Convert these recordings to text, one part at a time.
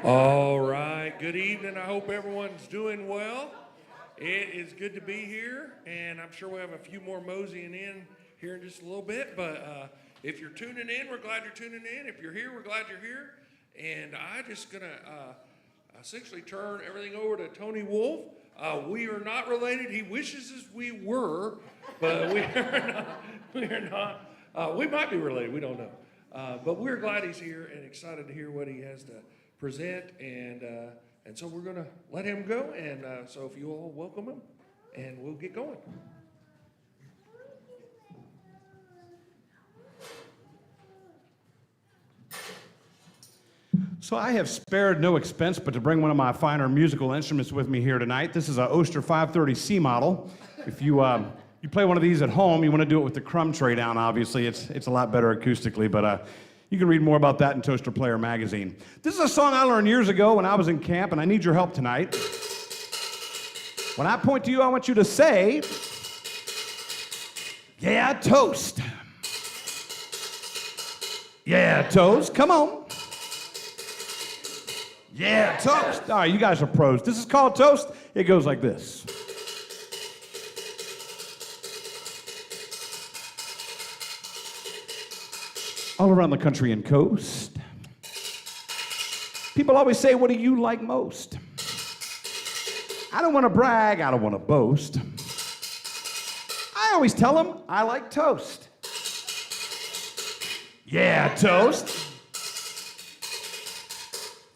All right, good evening. I hope everyone's doing well. It is good to be here, and I'm sure we'll have a few more moseying in here in just a little bit. But if you're tuning in, we're glad you're tuning in. If you're here, we're glad you're here. And I'm just going to essentially turn everything over to Tony Wolf. We are not related. He wishes as we were, but we are not. We are not. We might be related. We don't know. But we're glad he's here and excited to hear what he has to present, and so we're going to let him go, and so if you all welcome him, and we'll get going. So I have spared no expense but to bring one of my finer musical instruments with me here tonight. This is a Oster 530C model. If you play one of these at home, you want to do it with the crumb tray down, obviously. It's a lot better acoustically, but you can read more about that in Toaster Player magazine. This is a song I learned years ago when I was in camp, and I need your help tonight. When I point to you, I want you to say, yeah, toast. Yeah, toast. Come on. Yeah, toast. All right, you guys are pros. This is called Toast. It goes like this. All around the country and coast, people always say, what do you like most? I don't want to brag, I don't want to boast. I always tell them I like toast. Yeah, toast.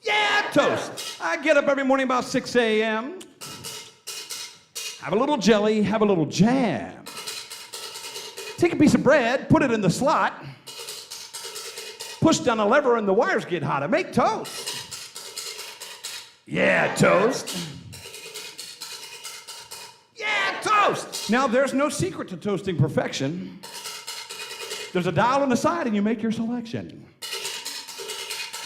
Yeah, toast. I get up every morning about 6 a.m., have a little jelly, have a little jam. Take a piece of bread, put it in the slot, push down a lever and the wires get hot. I make toast. Yeah, toast. Yeah, toast. Now, there's no secret to toasting perfection. There's a dial on the side and you make your selection.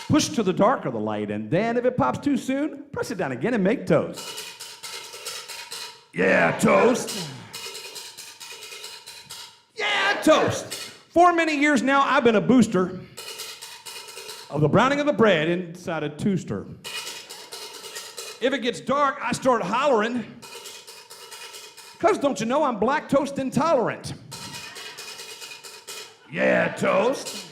Push to the dark or the light, and then if it pops too soon, press it down again and make toast. Yeah, toast. Yeah, toast. For many years now, I've been a booster of the browning of the bread inside a toaster. If it gets dark, I start hollering, because don't you know I'm black toast intolerant? Yeah, toast.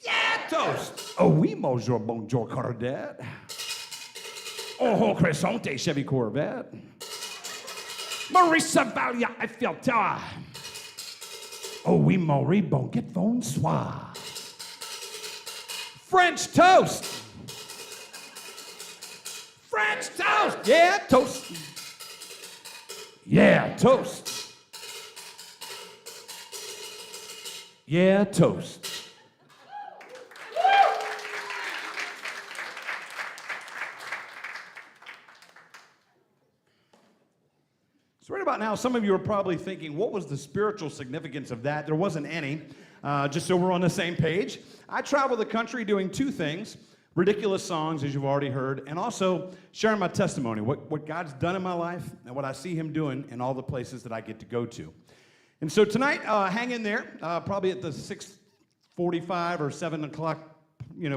Yeah, toast. Oh, oui, bonjour, bonjour, Corvette. Oh, croissante, Chevy Corvette. Marissa Valia, Eiffel Tower. Oh, oui, Marie, bon, get bonsoir. French toast. French toast. Yeah, toast. Yeah, toast. Yeah, toast. So right about now, some of you are probably thinking, what was the spiritual significance of that? There wasn't any. Just so we're on the same page. I travel the country doing two things: ridiculous songs, as you've already heard, and also sharing my testimony, what God's done in my life and what I see him doing in all the places that I get to go to. And so tonight, hang in there, probably at the 6:45 or 7 o'clock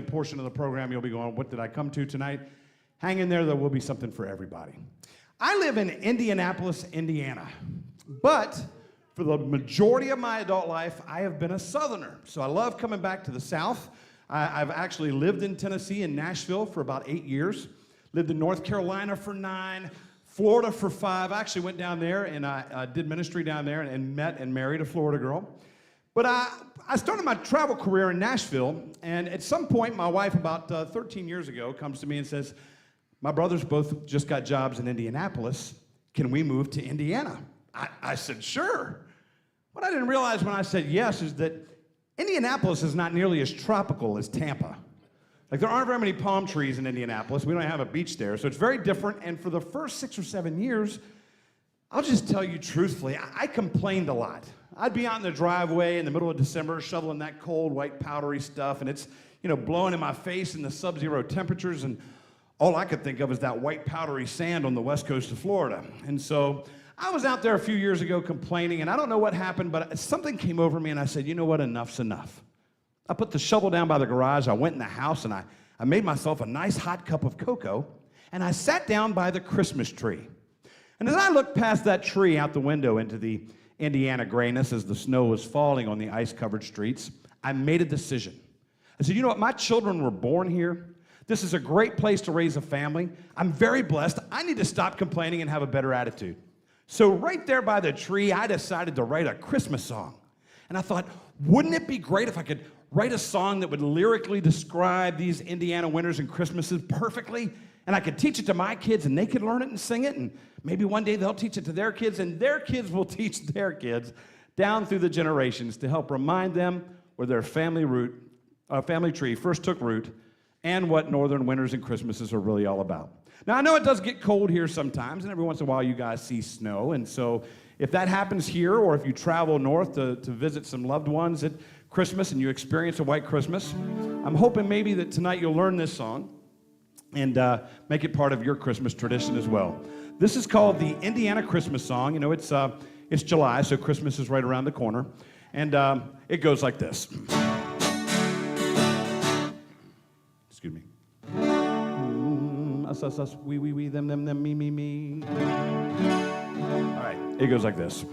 portion of the program, you'll be going, what did I come to tonight? Hang in there will be something for everybody. I live in Indianapolis, Indiana, but for the majority of my adult life, I have been a Southerner. So I love coming back to the South. I've actually lived in Tennessee and Nashville for about 8 years, lived in North Carolina for 9, Florida for 5. I actually went down there and I did ministry down there and met and married a Florida girl. But I started my travel career in Nashville, and at some point, my wife, about 13 years ago, comes to me and says, my brothers both just got jobs in Indianapolis. Can we move to Indiana? I said, sure. What I didn't realize when I said yes is that Indianapolis is not nearly as tropical as Tampa. Like, there aren't very many palm trees in Indianapolis. We don't have a beach there, so it's very different. And for the first 6 or 7 years, I'll just tell you truthfully, I complained a lot. I'd be out in the driveway in the middle of December shoveling that cold, white, powdery stuff, and it's, blowing in my face in the sub-zero temperatures, and all I could think of is that white, powdery sand on the west coast of Florida. And so I was out there a few years ago complaining, and I don't know what happened, but something came over me, and I said, you know what, enough's enough. I put the shovel down by the garage. I went in the house, and I made myself a nice hot cup of cocoa, and I sat down by the Christmas tree. And as I looked past that tree out the window into the Indiana grayness as the snow was falling on the ice-covered streets, I made a decision. I said, you know what? My children were born here. This is a great place to raise a family. I'm very blessed. I need to stop complaining and have a better attitude. So right there by the tree, I decided to write a Christmas song. And I thought, wouldn't it be great if I could write a song that would lyrically describe these Indiana winters and Christmases perfectly? And I could teach it to my kids, and they could learn it and sing it, and maybe one day they'll teach it to their kids, and their kids will teach their kids down through the generations to help remind them where their family tree first took root and what northern winters and Christmases are really all about. Now, I know it does get cold here sometimes, and every once in a while you guys see snow, and so if that happens here, or if you travel north to visit some loved ones at Christmas and you experience a white Christmas, I'm hoping maybe that tonight you'll learn this song and make it part of your Christmas tradition as well. This is called the Indiana Christmas Song. You know, it's July, so Christmas is right around the corner, and it goes like this. Excuse me. Us, we, them, me. All right, it goes like this.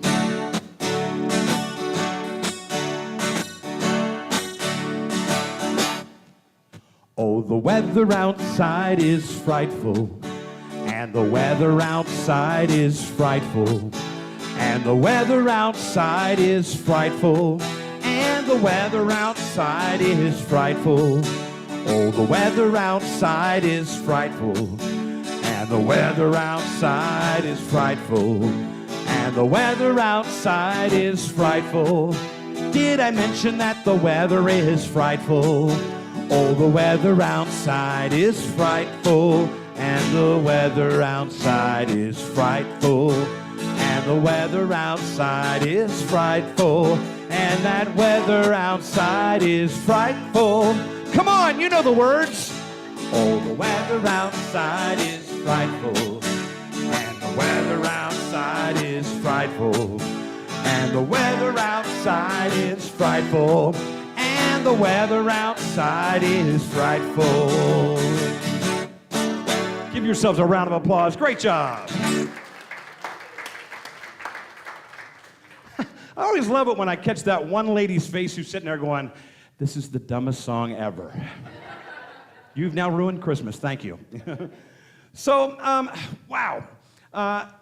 Oh, the weather outside is frightful, and the weather outside is frightful, and the weather outside is frightful, and the weather outside is frightful. Oh, the weather outside is frightful, and the weather outside is frightful, and the weather outside is frightful. Did I mention that the weather is frightful? Oh, the weather outside is frightful, and the weather outside is frightful, and the weather outside is frightful, and that weather outside is frightful. Come on, you know the words. Oh, the weather outside is frightful, and the weather outside is frightful, and the weather outside is frightful, and the weather outside is frightful. Give yourselves a round of applause. Great job. I always love it when I catch that one lady's face who's sitting there going, this is the dumbest song ever. You've now ruined Christmas. Thank you. So, wow.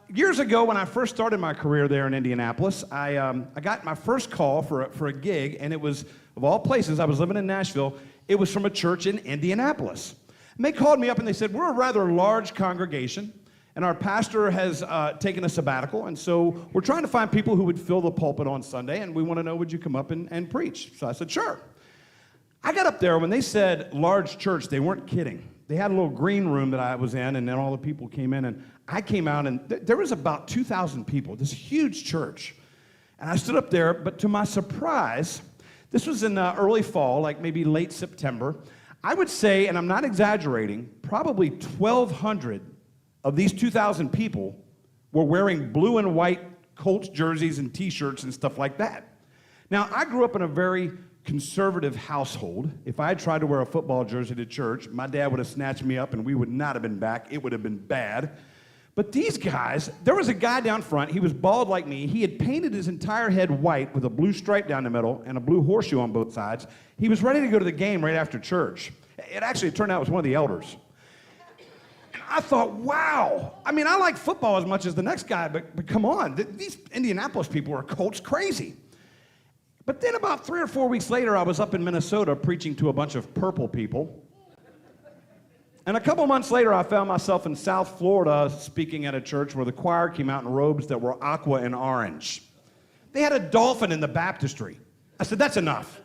Years ago, when I first started my career there in Indianapolis, I got my first call for a gig, and it was, of all places, I was living in Nashville. It was from a church in Indianapolis. And they called me up and they said, we're a rather large congregation, and our pastor has taken a sabbatical, and so we're trying to find people who would fill the pulpit on Sunday, and we want to know, would you come up and preach? So I said, sure. I got up there, when they said large church, they weren't kidding. They had a little green room that I was in, and then all the people came in, and I came out, and there was about 2,000 people, this huge church. And I stood up there, but to my surprise, this was in early fall, like maybe late September. I would say, and I'm not exaggerating, probably 1,200 of these 2,000 people were wearing blue and white Colts jerseys and T-shirts and stuff like that. Now, I grew up in a very conservative household. If I had tried to wear a football jersey to church, my dad would have snatched me up and we would not have been back. It would have been bad. But these guys, there was a guy down front. He was bald like me. He had painted his entire head white with a blue stripe down the middle and a blue horseshoe on both sides. He was ready to go to the game right after church. It turned out it was one of the elders. And I thought, wow. I mean, I like football as much as the next guy, but come on. These Indianapolis people are Colts crazy. But then about 3 or 4 weeks later, I was up in Minnesota preaching to a bunch of purple people. And a couple months later, I found myself in South Florida speaking at a church where the choir came out in robes that were aqua and orange. They had a dolphin in the baptistry. I said, that's enough.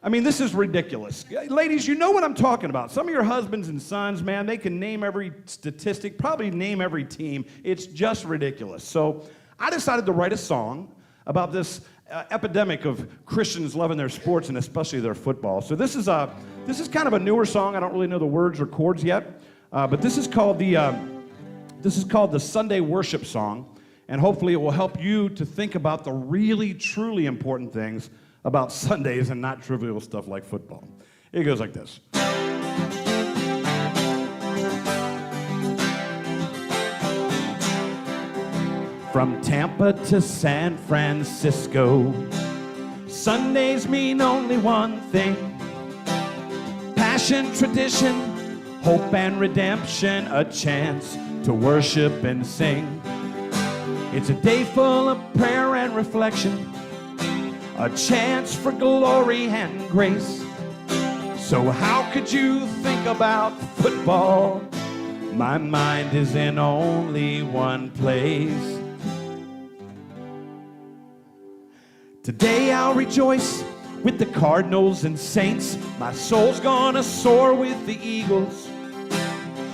I mean, this is ridiculous. Ladies, you know what I'm talking about. Some of your husbands and sons, man, they can name every statistic, probably name every team. It's just ridiculous. So I decided to write a song about this epidemic of Christians loving their sports and especially their football. So this is kind of a newer song. I don't really know the words or chords yet, but this is called the Sunday Worship Song, and hopefully it will help you to think about the really, truly important things about Sundays and not trivial stuff like football. It goes like this. From Tampa to San Francisco, Sundays mean only one thing: passion, tradition, hope and redemption, a chance to worship and sing. It's a day full of prayer and reflection, a chance for glory and grace. So how could you think about football? My mind is in only one place. Today I'll rejoice with the Cardinals and Saints. My soul's gonna soar with the Eagles.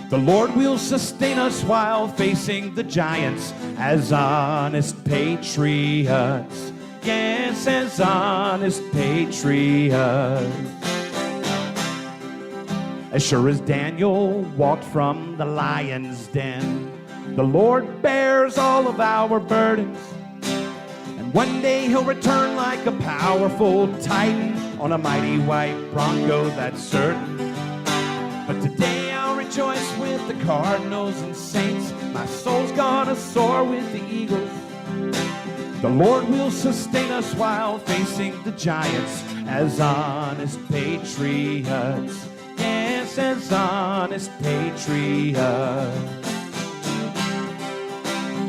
The Lord will sustain us while facing the Giants as honest patriots. Yes, as honest patriots. As sure as Daniel walked from the lion's den, the Lord bears all of our burdens. And one day he'll return like a powerful titan on a mighty white Bronco, that's certain. But today I'll rejoice with the Cardinals and Saints. My soul's gonna soar with the Eagles. The Lord will sustain us while facing the Giants as honest patriots. Yes, as honest patriots.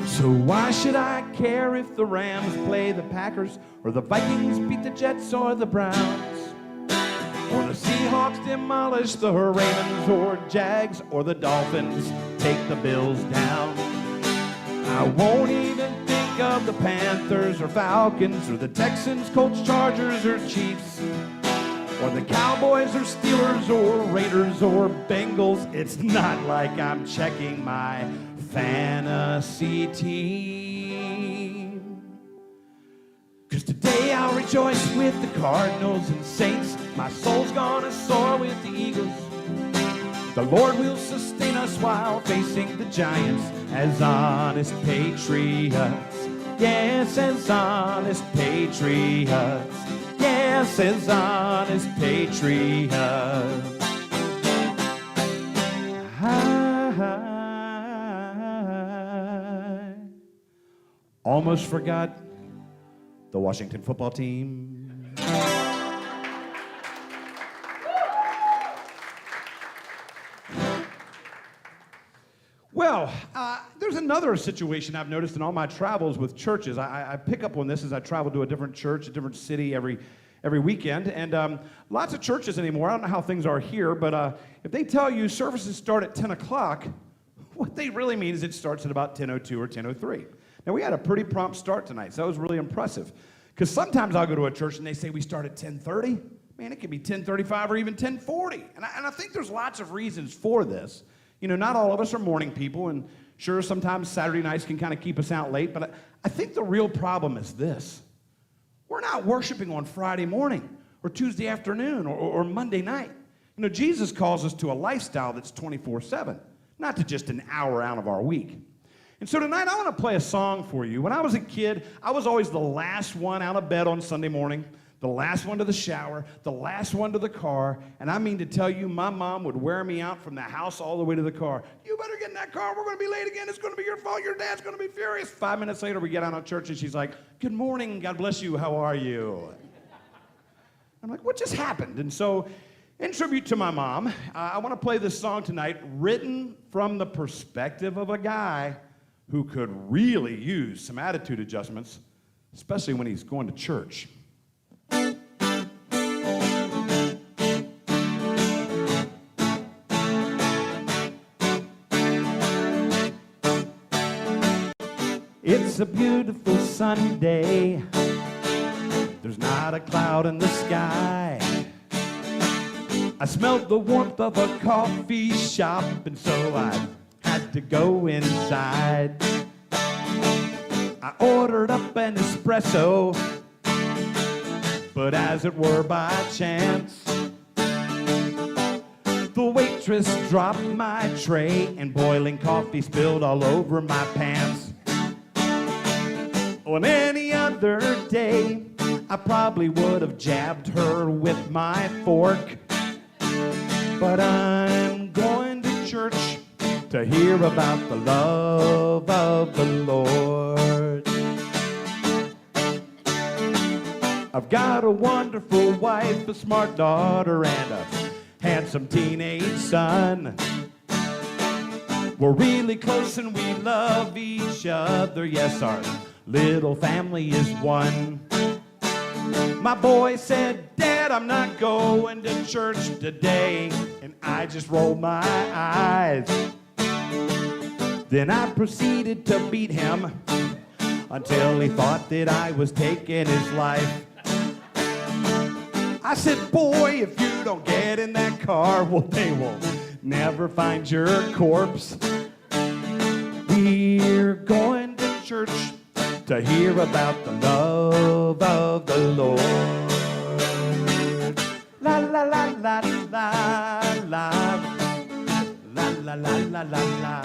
So why should I care if the Rams play the Packers, or the Vikings beat the Jets or the Browns, or the Seahawks demolish the Ravens, or Jags or the Dolphins take the Bills down? I won't even think of the Panthers or Falcons, or the Texans, Colts, Chargers, or Chiefs, or the Cowboys or Steelers or Raiders or Bengals. It's not like I'm checking my fantasy team. 'Cause today I'll rejoice with the Cardinals and Saints. My soul's gonna soar with the Eagles. The Lord will sustain us while facing the Giants as honest patriots. Yes, as honest patriots. Yes, as honest patriots. I almost forgot the Washington football team. Well, there's another situation I've noticed in all my travels with churches. I pick up on this as I travel to a different church, a different city every weekend. And lots of churches anymore, I don't know how things are here, but if they tell you services start at 10 o'clock, what they really mean is it starts at about 10:02 or 10:03. Now, we had a pretty prompt start tonight, so that was really impressive. Because sometimes I'll go to a church and they say we start at 10:30. Man, it could be 10:35 or even 10:40. And I think there's lots of reasons for this. You know, not all of us are morning people, and sure, sometimes Saturday nights can kind of keep us out late, but I think the real problem is this. We're not worshiping on Friday morning or Tuesday afternoon or Monday night. You know, Jesus calls us to a lifestyle that's 24/7, not to just an hour out of our week. And so tonight I want to play a song for you. When I was a kid, I was always the last one out of bed on Sunday morning, the last one to the shower, the last one to the car, and I mean to tell you, my mom would wear me out from the house all the way to the car. You better get in that car, we're going to be late again, it's going to be your fault, your dad's going to be furious. 5 minutes later, we get out of church and she's like, good morning, God bless you, how are you? I'm like, what just happened? And so, in tribute to my mom, I want to play this song tonight, written from the perspective of a guy who could really use some attitude adjustments, especially when he's going to church. It's a beautiful sunny day. There's not a cloud in the sky. I smelled the warmth of a coffee shop, and so I had to go inside. I ordered up an espresso, but as it were by chance, the waitress dropped my tray and boiling coffee spilled all over my pants. On any other day, I probably would have jabbed her with my fork. But I'm going to church to hear about the love of the Lord. I've got a wonderful wife, a smart daughter, and a handsome teenage son. We're really close and we love each other. Yes, our little family is one. My boy said, Dad, I'm not going to church today. And I just rolled my eyes. Then I proceeded to beat him until he thought that I was taking his life. I said, boy, if you don't get in that car, well, they will never find your corpse. We're going to church to hear about the love of the Lord. La la la la la la la la la la la la.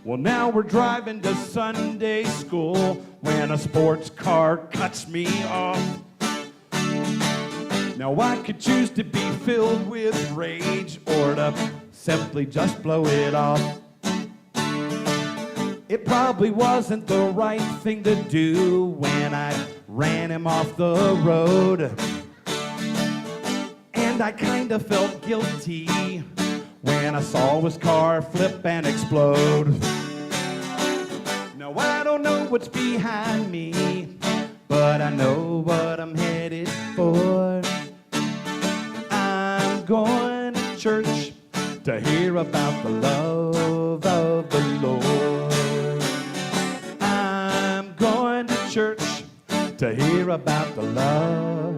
Well, now we're driving to Sunday school when a sports car cuts me off. Now I could choose to be filled with rage or to simply just blow it off. It probably wasn't the right thing to do when I ran him off the road. And I kind of felt guilty when I saw his car flip and explode. Now I don't know what's behind me, but I know what I'm headed for. I'm going to church to hear about the love of the Lord. I'm going to church to hear about the love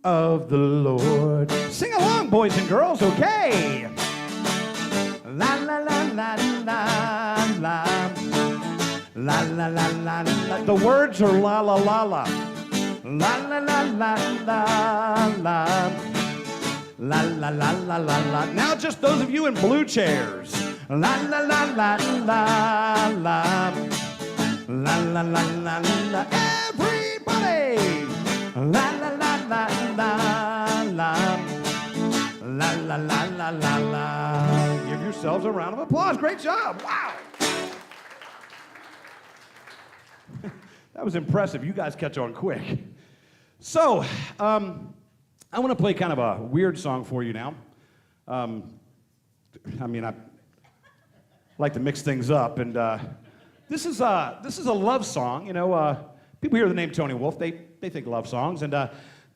of the Lord. Sing along, boys and girls, okay? La la la la la la la la la la la. The words are la la la la. La la la la la la. La la la la la la. Now just those of you in blue chairs. La la la la la la. La la la la la. Everybody. La la la la la la. La la la la la la. Give yourselves a round of applause. Great job. Wow. That was impressive. You guys catch on quick. So, I want to play kind of a weird song for you now. I like to mix things up, and this is a love song. You know, people hear the name Tony Wolf, they think love songs, and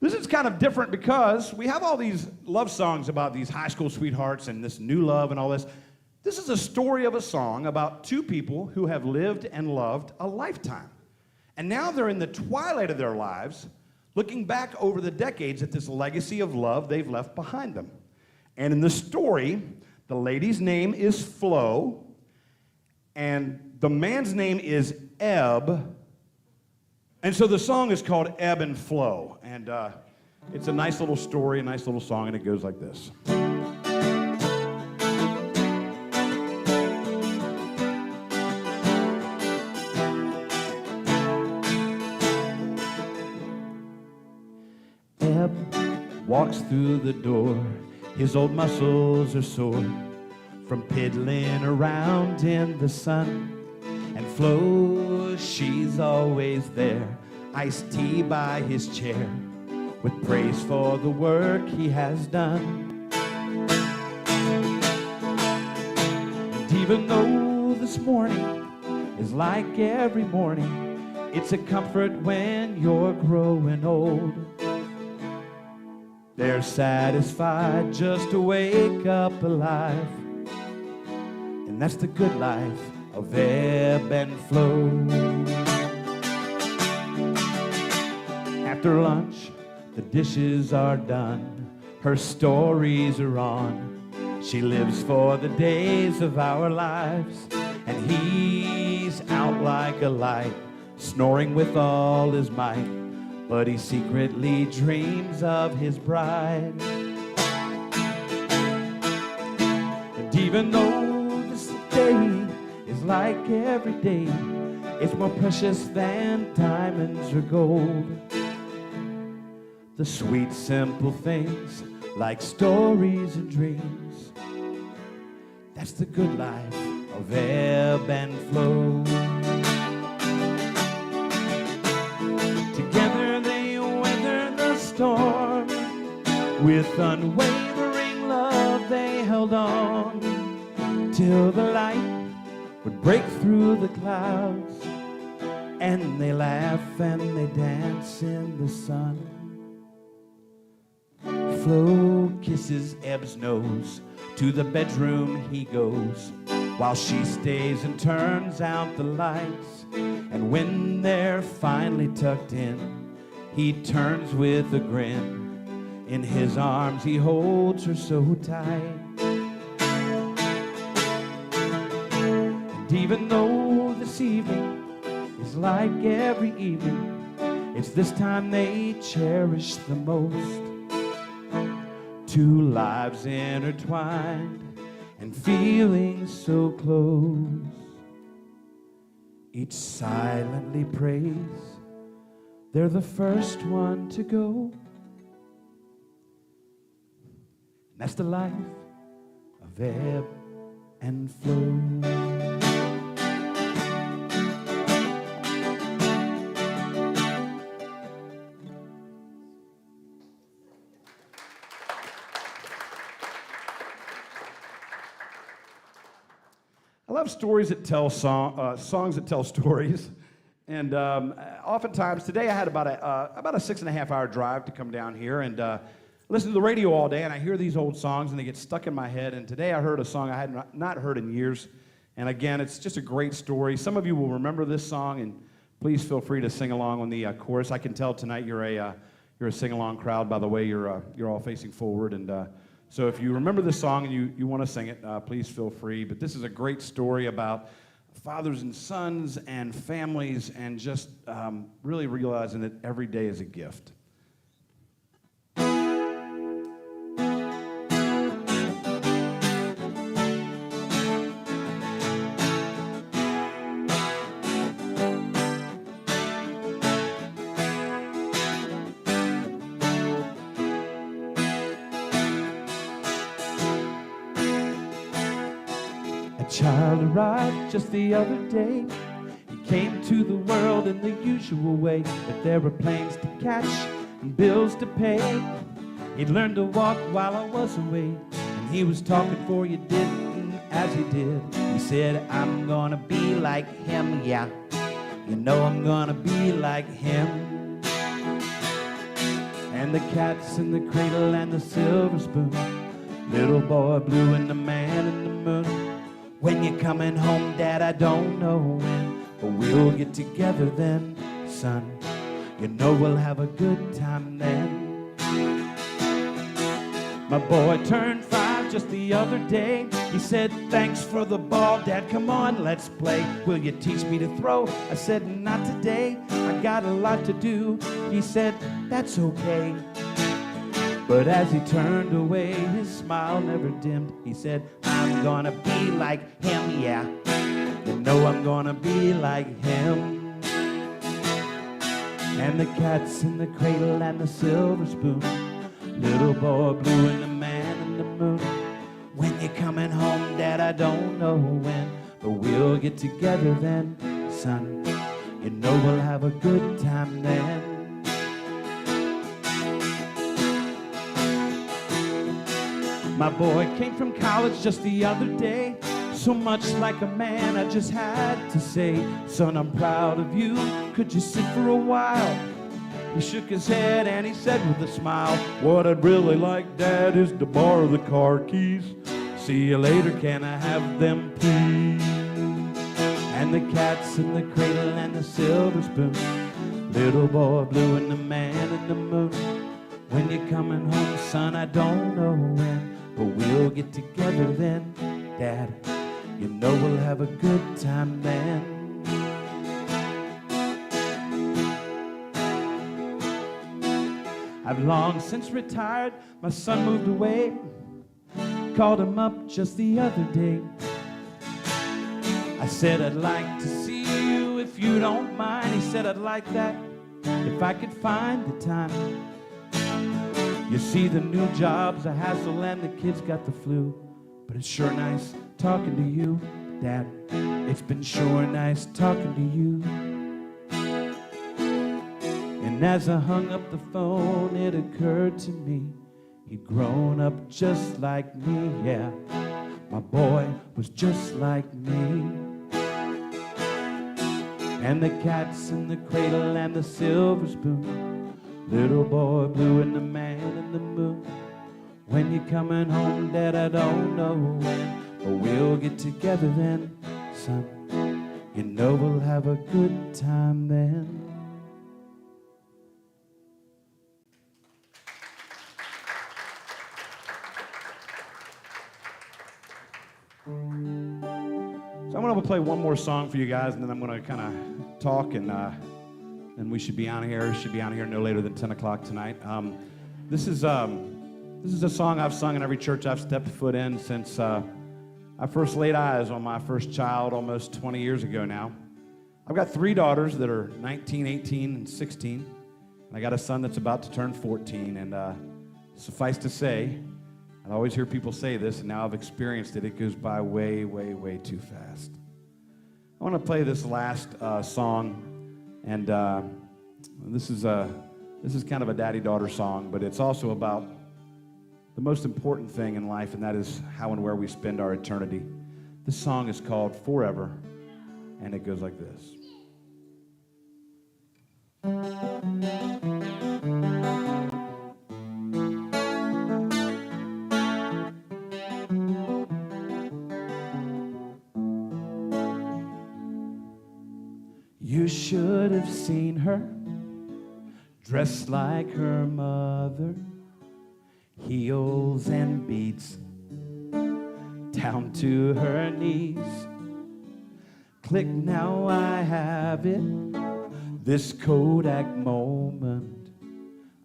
this is kind of different because we have all these love songs about these high school sweethearts and this new love and all this. This is a story of a song about two people who have lived and loved a lifetime, and now they're in the twilight of their lives, looking back over the decades at this legacy of love they've left behind them. And in the story, the lady's name is Flo, and the man's name is Ebb. And so the song is called Ebb and Flow. And it's a nice little story, a nice little song, and it goes like this. Ebb walks through the door. His old muscles are sore from piddling around in the sun. And Flo, she's always there, iced tea by his chair, with praise for the work he has done. And even though this morning is like every morning, it's a comfort when you're growing old. They're satisfied just to wake up alive, and that's the good life of Ebb and Flow. After lunch, the dishes are done, her stories are on. She lives for the days of our lives, and he's out like a light, snoring with all his might, but he secretly dreams of his bride. And even though this day is is like every day. It's more precious than diamonds or gold. The sweet, simple things like stories and dreams. That's the good life of ebb and flow. Together they weathered the storm. With unwavering love they held on till the light would break through the clouds, and they laugh and they dance in the sun. Flo kisses Ebb's nose, to the bedroom he goes, while she stays and turns out the lights. And when they're finally tucked in, he turns with a grin. In his arms he holds her so tight. And even though this evening is like every evening, it's this time they cherish the most. Two lives intertwined and feeling so close. Each silently prays they're the first one to go. That's the life of ebb and flow. I love stories that tell songs that tell stories. And oftentimes, today I had about a 6.5 hour drive to come down here and listen to the radio all day, and I hear these old songs and they get stuck in my head. And today I heard a song I had not heard in years. And again, it's just a great story. Some of you will remember this song, and please feel free to sing along on the chorus. I can tell tonight you're a sing-along crowd by the way you're all facing forward. And so if you remember this song and you want to sing it, please feel free. But this is a great story about fathers and sons and families, and just really realizing that every day is a gift. Child arrived just the other day. He came to the world in the usual way, but there were planes to catch and bills to pay. He'd learned to walk while I was away, and he was talking for you didn't as he did. He said, I'm gonna be like him, yeah. You know I'm gonna be like him. And the cat's in the cradle and the silver spoon, little boy blue and the man in the moon. When you're coming home, Dad, I don't know when, but we'll get together then, son. You know we'll have a good time then. My boy turned 5 just the other day. He said, thanks for the ball, Dad, come on, let's play. Will you teach me to throw? I said, not today, I got a lot to do. He said, that's okay. But as he turned away, his smile never dimmed. He said, I'm gonna be like him, yeah. You know I'm gonna be like him. And the cat's in the cradle and the silver spoon, little boy blue and the man in the moon. When you're coming home, Dad, I don't know when, but we'll get together then, son. You know we'll have a good time then. My boy came from college just the other day. So much like a man, I just had to say, son, I'm proud of you. Could you sit for a while? He shook his head and he said with a smile, what I'd really like, Dad, is to borrow the car keys. See you later, can I have them, please? And the cat's in the cradle and the silver spoon, little boy blue and the man in the moon. When you're coming home, son, I don't know when, but we'll get together then, Dad. You know we'll have a good time then. I've long since retired, my son moved away. Called him up just the other day. I said, I'd like to see you if you don't mind. He said, I'd like that if I could find the time. You see, the new job's a hassle and the kids got the flu. But it's sure nice talking to you, Dad. It's been sure nice talking to you. And as I hung up the phone, it occurred to me he'd grown up just like me, yeah. My boy was just like me. And the cat's in the cradle and the silver spoon, little boy blue and the man in the moon. When you're coming home, Dad, I don't know when, but we'll get together then, son. You know we'll have a good time then. So I'm going to play one more song for you guys, and then I'm going to kind of talk, and we should be on here. Should be on here no later than 10 o'clock tonight. This is a song I've sung in every church I've stepped foot in since I first laid eyes on my first child almost 20 years ago now. I've got 3 daughters that are 19, 18, and 16, and I got a son that's about to turn 14, and suffice to say, I always hear people say this, and now I've experienced it. It goes by way, way, way too fast. I want to play this last song, and this is kind of a daddy-daughter song, but it's also about the most important thing in life, and that is how and where we spend our eternity. This song is called Forever, and it goes like this. You should have seen her, dressed like her mother, heels and beads down to her knees. Click, now I have it, this Kodak moment.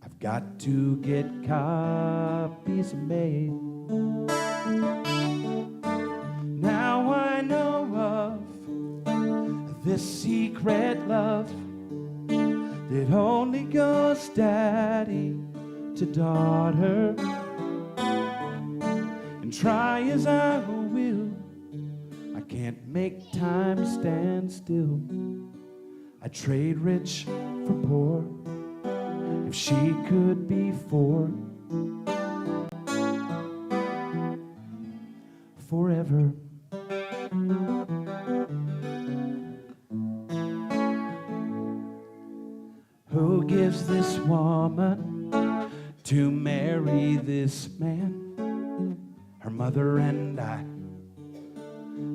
I've got to get copies made. Now I know of this secret love that only goes daddy to daughter. And try as I will, I can't make time stand still. I trade rich for poor if she could be forever. Who gives this woman to marry this man? Her mother and I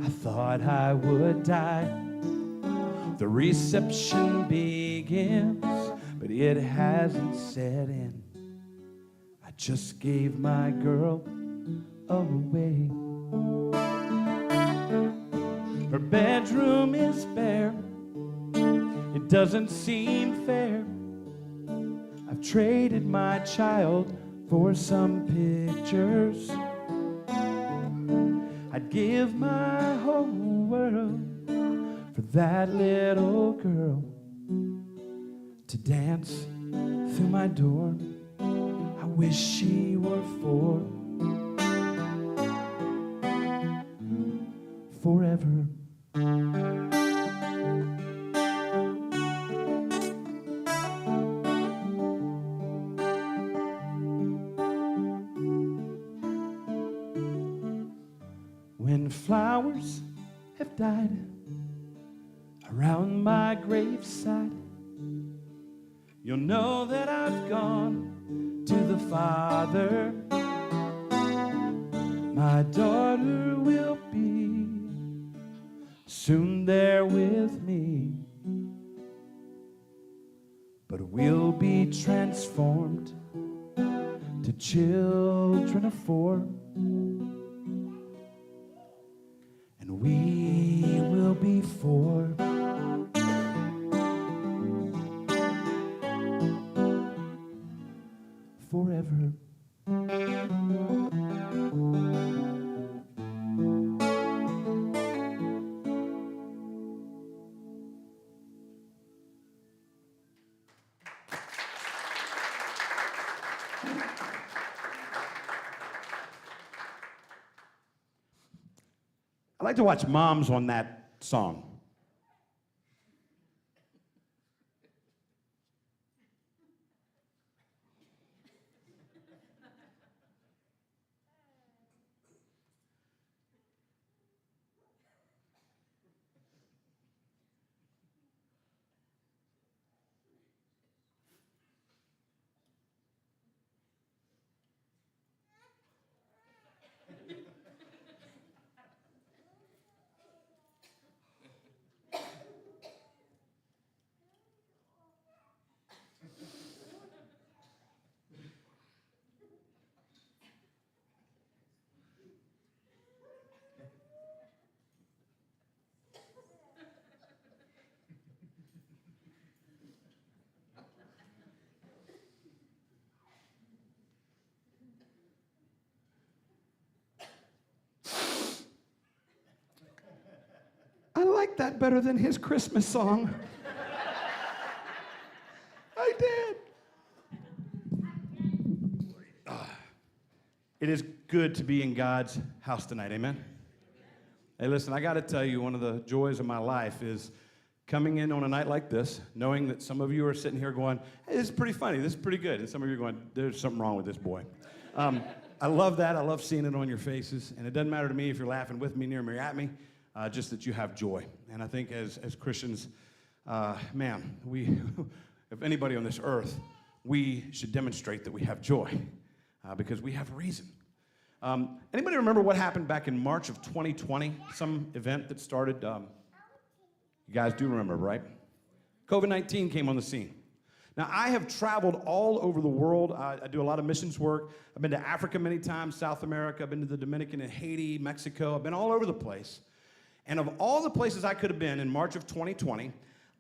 thought I would die. The reception begins, but it hasn't set in. I just gave my girl away. Her bedroom is bare, it doesn't seem fair. I've traded my child for some pictures. I'd give my whole world for that little girl to dance through my door. I wish she were forever. When flowers have died around my graveside, you'll know that I've gone to the Father. My daughter will be soon there with me, but we'll be transformed to children of 4. And we will be forever. I like to watch moms on that song. I like that better than his Christmas song. I did. It is good to be in God's house tonight, amen? Hey, listen, I got to tell you, one of the joys of my life is coming in on a night like this, knowing that some of you are sitting here going, hey, this is pretty funny, this is pretty good, and some of you are going, there's something wrong with this boy. I love that. I love seeing it on your faces, and it doesn't matter to me if you're laughing with me, near me, or at me, just that you have joy. And I think as Christians, man, we, if anybody on this earth, we should demonstrate that we have joy because we have a reason. Anybody remember what happened back in March of 2020? Some event that started, you guys do remember, right? COVID-19 came on the scene. Now, I have traveled all over the world. I do a lot of missions work. I've been to Africa many times, South America. I've been to the Dominican and Haiti, Mexico. I've been all over the place. And of all the places I could have been in March of 2020,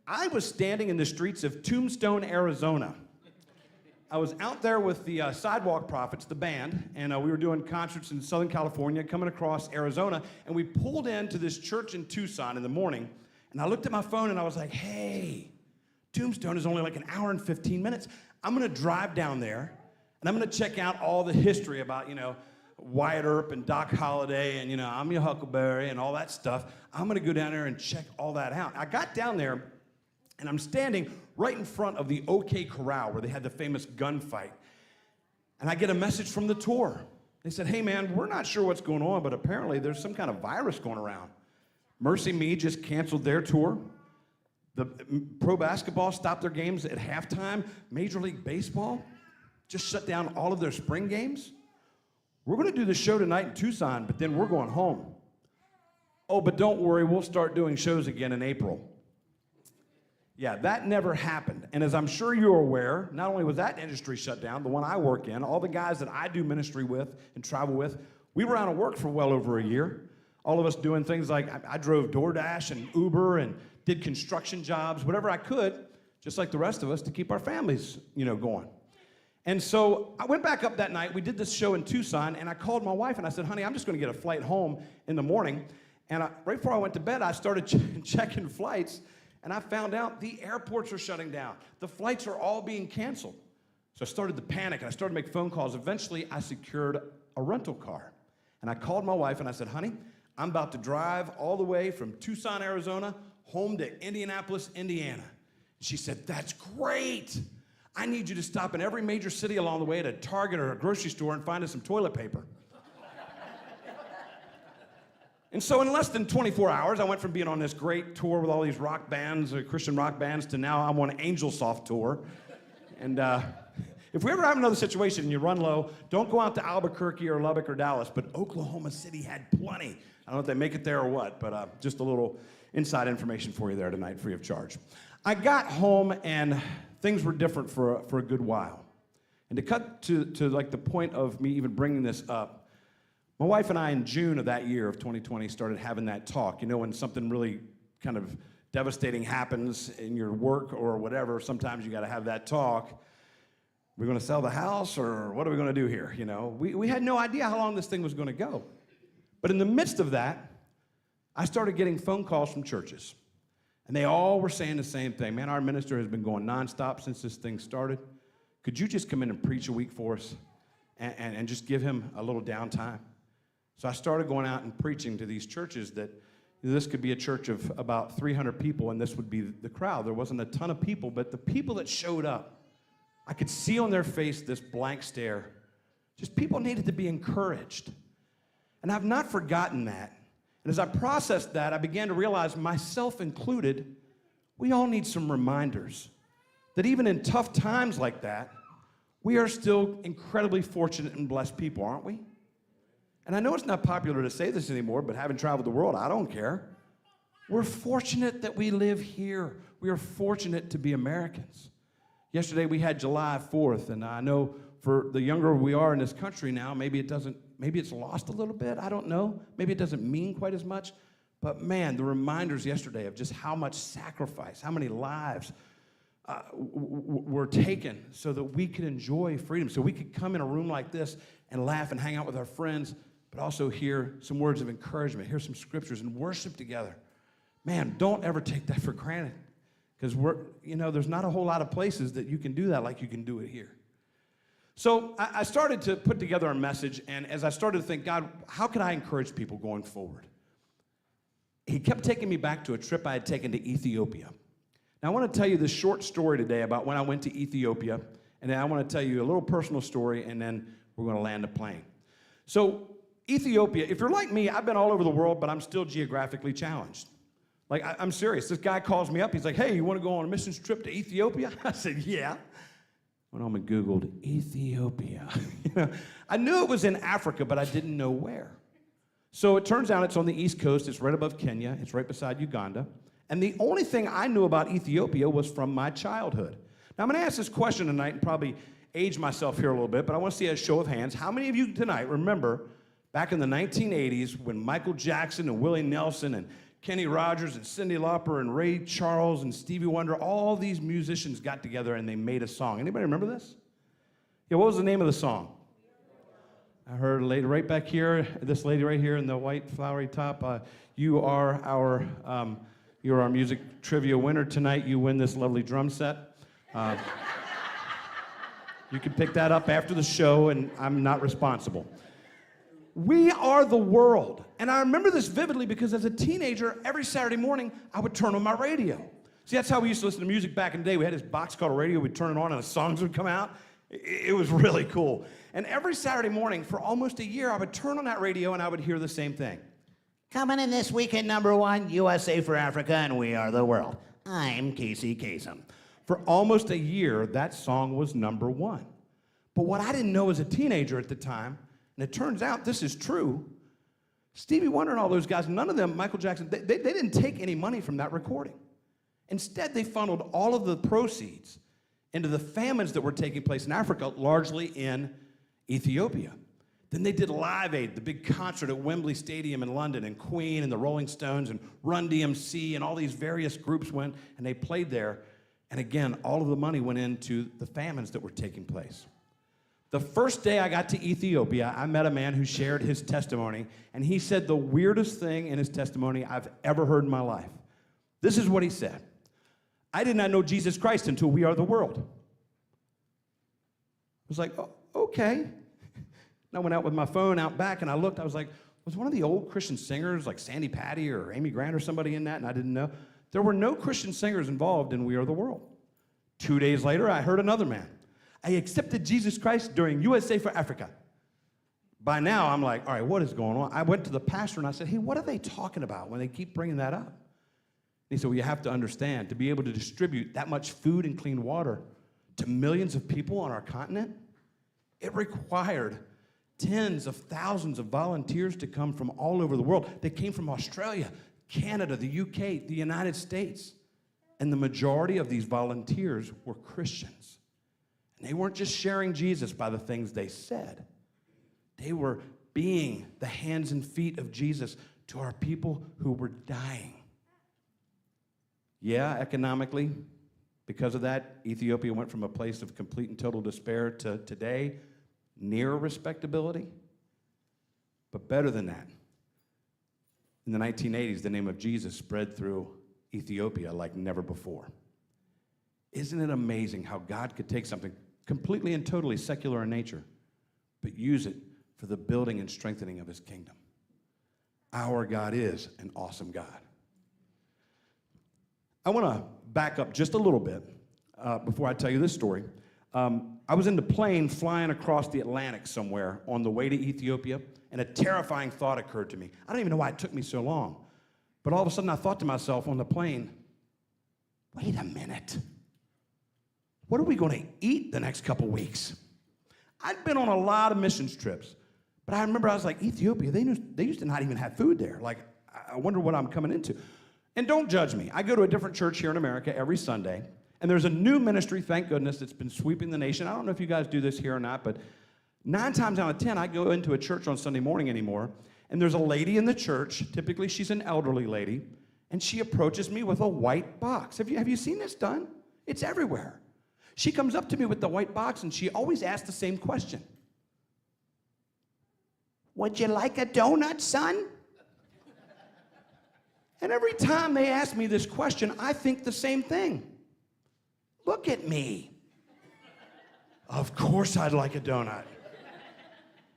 I was standing in the streets of Tombstone, Arizona. I was out there with the Sidewalk Prophets, the band, and we were doing concerts in Southern California, coming across Arizona, and we pulled into this church in Tucson in the morning, and I looked at my phone and I was like, hey, Tombstone is only like an hour and 15 minutes. I'm gonna drive down there, and I'm gonna check out all the history about, Wyatt Earp and Doc Holliday, and, I'm your Huckleberry and all that stuff. I'm gonna go down there and check all that out. I got down there, and I'm standing right in front of the OK Corral where they had the famous gunfight. And I get a message from the tour. They said, hey man, we're not sure what's going on, but apparently there's some kind of virus going around. Mercy Me just canceled their tour. The pro basketball stopped their games at halftime. Major League Baseball just shut down all of their spring games. We're gonna do the show tonight in Tucson, but then we're going home. Oh, but don't worry, we'll start doing shows again in April. Yeah, that never happened. And as I'm sure you're aware, not only was that industry shut down, the one I work in, all the guys that I do ministry with and travel with, we were out of work for well over a year. All of us doing things like, I drove DoorDash and Uber and did construction jobs, whatever I could, just like the rest of us, to keep our families, going. And so I went back up that night, we did this show in Tucson, and I called my wife and I said, honey, I'm just gonna get a flight home in the morning. And right before I went to bed, I started checking flights, and I found out the airports are shutting down. The flights are all being canceled. So I started to panic, and I started to make phone calls. Eventually, I secured a rental car. And I called my wife, and I said, honey, I'm about to drive all the way from Tucson, Arizona, home to Indianapolis, Indiana. She said, that's great. I need you to stop in every major city along the way at a Target or a grocery store and find us some toilet paper. And so in less than 24 hours, I went from being on this great tour with all these rock bands, Christian rock bands, to now I'm on Angel Soft tour. And if we ever have another situation and you run low, don't go out to Albuquerque or Lubbock or Dallas, but Oklahoma City had plenty. I don't know if they make it there or what, but just a little inside information for you there tonight, free of charge. I got home and things were different for a good while. And to cut to like the point of me even bringing this up, my wife and I in June of that year of 2020 started having that talk. When something really kind of devastating happens in your work or whatever, sometimes you got to have that talk. We're going to sell the house, or what are we going to do here? We had no idea how long this thing was going to go. But in the midst of that, I started getting phone calls from churches. And they all were saying the same thing. Man, our minister has been going nonstop since this thing started. Could you just come in and preach a week for us and just give him a little downtime? So I started going out and preaching to these churches that this could be a church of about 300 people, and this would be the crowd. There wasn't a ton of people, but the people that showed up, I could see on their face this blank stare. Just people needed to be encouraged. And I've not forgotten that. And as I processed that, I began to realize, myself included, we all need some reminders that even in tough times like that, we are still incredibly fortunate and blessed people, aren't we? And I know it's not popular to say this anymore, but having traveled the world, I don't care. We're fortunate that we live here. We are fortunate to be Americans. Yesterday we had July 4th, and I know for the younger we are in this country now, maybe it's lost a little bit, I don't know. Maybe it doesn't mean quite as much. But man, the reminders yesterday of just how much sacrifice, how many lives were taken so that we could enjoy freedom, so we could come in a room like this and laugh and hang out with our friends, but also hear some words of encouragement, hear some scriptures, and worship together. Man, don't ever take that for granted, because there's not a whole lot of places that you can do that like you can do it here. So I started to put together a message, and as I started to think, God, how can I encourage people going forward? He kept taking me back to a trip I had taken to Ethiopia. Now, I want to tell you this short story today about when I went to Ethiopia, and then I want to tell you a little personal story, and then we're going to land the plane. So, Ethiopia, if you're like me, I've been all over the world, but I'm still geographically challenged. Like, I'm serious. This guy calls me up. He's like, hey, you want to go on a missions trip to Ethiopia? I said, yeah. Went home and Googled Ethiopia. I knew it was in Africa, but I didn't know where. So it turns out it's on the East Coast. It's right above Kenya. It's right beside Uganda. And the only thing I knew about Ethiopia was from my childhood. Now, I'm going to ask this question tonight and probably age myself here a little bit, but I want to see a show of hands. How many of you tonight remember back in the 1980s when Michael Jackson and Willie Nelson and Kenny Rogers and Cyndi Lauper and Ray Charles and Stevie Wonder, all these musicians got together and they made a song. Anybody remember this? Yeah, what was the name of the song? I heard a lady right back here, this lady right here in the white flowery top. You're our music trivia winner tonight. You win this lovely drum set. You can pick that up after the show, and I'm not responsible. We Are the World. And I remember this vividly because as a teenager, every Saturday morning, I would turn on my radio. See, that's how we used to listen to music back in the day. We had this box called a radio. We'd turn it on, and the songs would come out. It was really cool. And every Saturday morning, for almost a year, I would turn on that radio, and I would hear the same thing. Coming in this week at #1, USA for Africa, and We Are the World. I'm Casey Kasem. For almost a year, that song was #1. But what I didn't know as a teenager at the time, and it turns out this is true, Stevie Wonder and all those guys, none of them, Michael Jackson, they didn't take any money from that recording. Instead, they funneled all of the proceeds into the famines that were taking place in Africa, largely in Ethiopia. Then they did Live Aid, the big concert at Wembley Stadium in London, and Queen and the Rolling Stones and Run DMC and all these various groups went and they played there. And again, all of the money went into the famines that were taking place. The first day I got to Ethiopia, I met a man who shared his testimony, and he said the weirdest thing in his testimony I've ever heard in my life. This is what he said. I did not know Jesus Christ until We Are the World. I was like, oh, okay. And I went out with my phone out back, and I looked. I was like, was one of the old Christian singers like Sandy Patty or Amy Grant or somebody in that? And I didn't know. There were no Christian singers involved in We Are the World. 2 days later, I heard another man. I accepted Jesus Christ during USA for Africa. By now, I'm like, all right, what is going on? I went to the pastor and I said, hey, what are they talking about when they keep bringing that up? And he said, well, you have to understand, to be able to distribute that much food and clean water to millions of people on our continent, it required tens of thousands of volunteers to come from all over the world. They came from Australia, Canada, the UK, the United States. And the majority of these volunteers were Christians. And they weren't just sharing Jesus by the things they said. They were being the hands and feet of Jesus to our people who were dying. Yeah, economically, because of that, Ethiopia went from a place of complete and total despair to today, near respectability. But better than that, in the 1980s, the name of Jesus spread through Ethiopia like never before. Isn't it amazing how God could take something completely and totally secular in nature, but use it for the building and strengthening of his kingdom? Our God is an awesome God. I want to back up just a little bit before I tell you this story. I was in the plane flying across the Atlantic somewhere on the way to Ethiopia, and a terrifying thought occurred to me. I don't even know why it took me so long. But all of a sudden I thought to myself on the plane, wait a minute. What are we going to eat the next couple weeks? I'd been on a lot of missions trips, but I remember I was like, Ethiopia, they used to not even have food there. Like, I wonder what I'm coming into. And don't judge me. I go to a different church here in America every Sunday, and there's a new ministry, thank goodness, that's been sweeping the nation. I don't know if you guys do this here or not, but 9 times out of 10, I go into a church on Sunday morning anymore, and there's a lady in the church, typically she's an elderly lady, and she approaches me with a white box. Have you seen this done? It's everywhere. She comes up to me with the white box, and she always asks the same question. Would you like a donut, son? And every time they ask me this question, I think the same thing. Look at me. Of course I'd like a donut.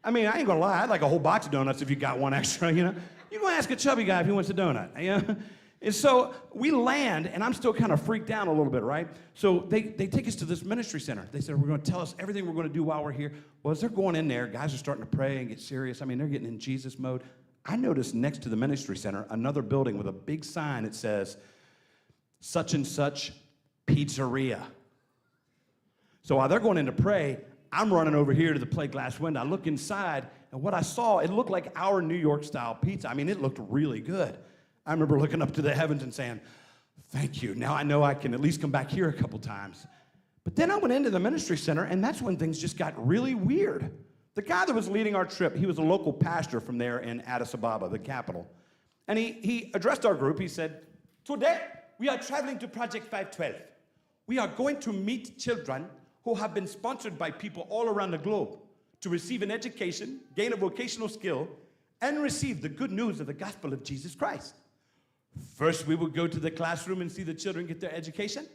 I mean, I ain't gonna lie, I'd like a whole box of donuts if you got one extra, you know? You're gonna ask a chubby guy if he wants a donut, you know? And so we land, and I'm still kind of freaked out a little bit, right? So they take us to this ministry center. They said, we're gonna tell us everything we're gonna do while we're here. Well, as they're going in there, guys are starting to pray and get serious. I mean, they're getting in Jesus mode. I noticed next to the ministry center, another building with a big sign that says, such and such pizzeria. So while they're going in to pray, I'm running over here to the plate glass window. I look inside, and what I saw, it looked like our New York style pizza. I mean, it looked really good. I remember looking up to the heavens and saying, thank you. Now I know I can at least come back here a couple times. But then I went into the ministry center, and that's when things just got really weird. The guy that was leading our trip, he was a local pastor from there in Addis Ababa, the capital. And he addressed our group. He said, today we are traveling to Project 512. We are going to meet children who have been sponsored by people all around the globe to receive an education, gain a vocational skill, and receive the good news of the gospel of Jesus Christ. First, we will go to the classroom and see the children get their education.